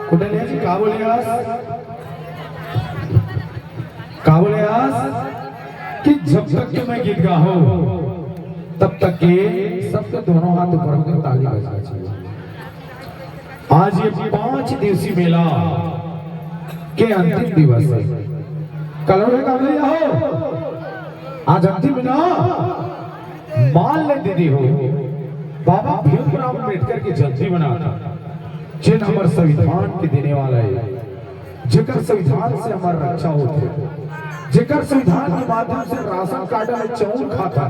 कुठे जी का बोले आज कि जब तक के मैं गीत गाओ तब तक के सबके दोनों हाथ ऊपर होकर ताली बजाना चाहिए। आज ये 5 दिवसीय मेला के अंतिम दिवस है। कल का भैया हो आज अंतिम ना मान ले दीदी हो बाबा भीमराव अम्बेडकर की जयंती मनाना जिन हमारे संविधान के देने वाला है, जेकर संविधान से हमारा रक्षा होती, जेकर संविधान के माध्यम से राशन कार्ड में चाउर खाता,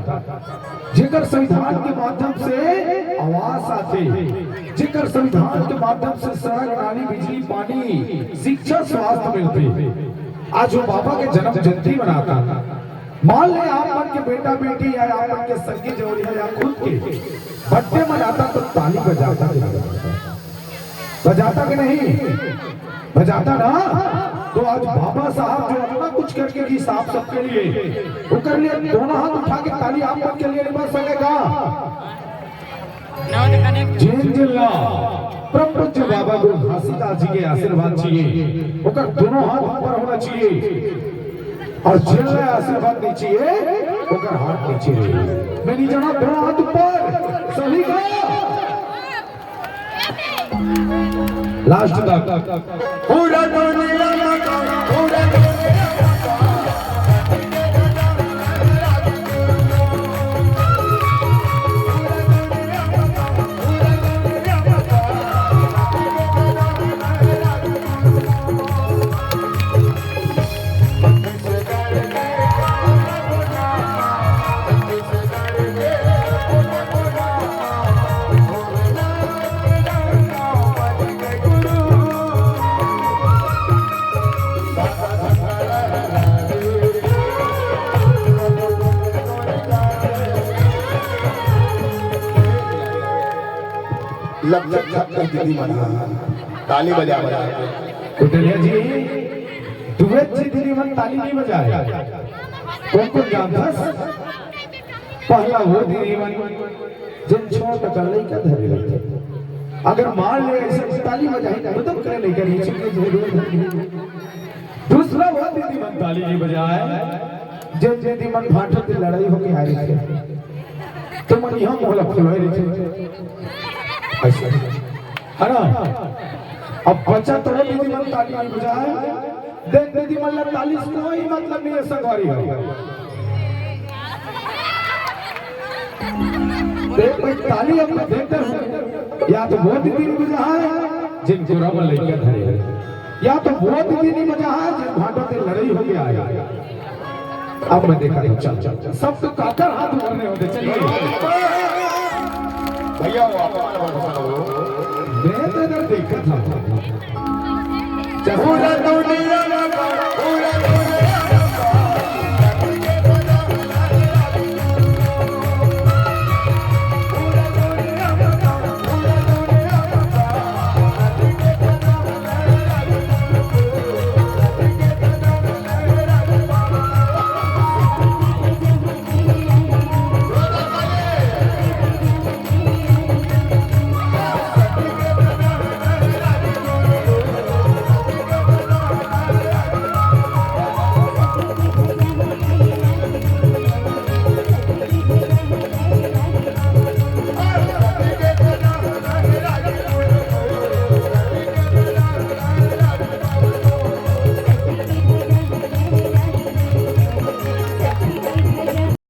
जेकर संविधान के माध्यम से आवास आते, जेकर संविधान के माध्यम से सड़क नाली बिजली पानी शिक्षा स्वास्थ्य मिलते। आज वो बाबा के जन्म जयंती मनाता। मान ले आप मन के बेटा बेटी या आप मन के सगी जोड़ी या खुद के बर्थडे मनाता तो ताली बजाता कि नहीं बजाता कि नहीं बजाता ना। तो आज बाबा साहब जो अपना कुछ करके की साफ सबके लिए वो कर लिए, दोनों हाथ उठा के ताली आप मन के लिए नहीं बज सकेगा। जिन जिला प्रपंच बाबा गुरु घासीदास जी के आशीर्वाद चाहिए ओकर दोनों हाथ ऊपर होना चाहिए और जिला आशीर्वाद नहीं चाहिए ओकर हाथ नीचे रहे। मैं नहीं जाना दोनों हाथ ऊपर सभी का लास्ट तक पूरा दुनिया पूरा लग दीदी मना ताली बजा कुटलिया जी दुबेद जी दीदी मन ताली नहीं बजाए। कौन जानता पहला वो दीदी मन जिन छोट कर ले का धरे रहते। अगर मान ले ऐसे ताली बजाए तो तुम करे लेकर नीचे के जोड़। दूसरा वो दीदी मन ताली नहीं बजाए जिन दीदी मन भाटो की लड़ाई होके हारी थे तो मन यहां मोहला फुलाए रहते ऐसा है ना। अब बच्चा तो दीदी मन ताली नहीं बजाए देख दीदी मन ताली से कोई मतलब नहीं है संगवारी है। देख भाई ताली अब देखते हैं या तो वो दीदी नहीं बजाए जिन गुरा में लेकर धरे या तो वो दीदी नहीं बजाए जिन भाटों से लड़ाई हो गया है। अब मैं देखा चल सब तो काकर हाथ उभरने होते चलिए भैया मैं तो इधर देखा था पूरा दुनिया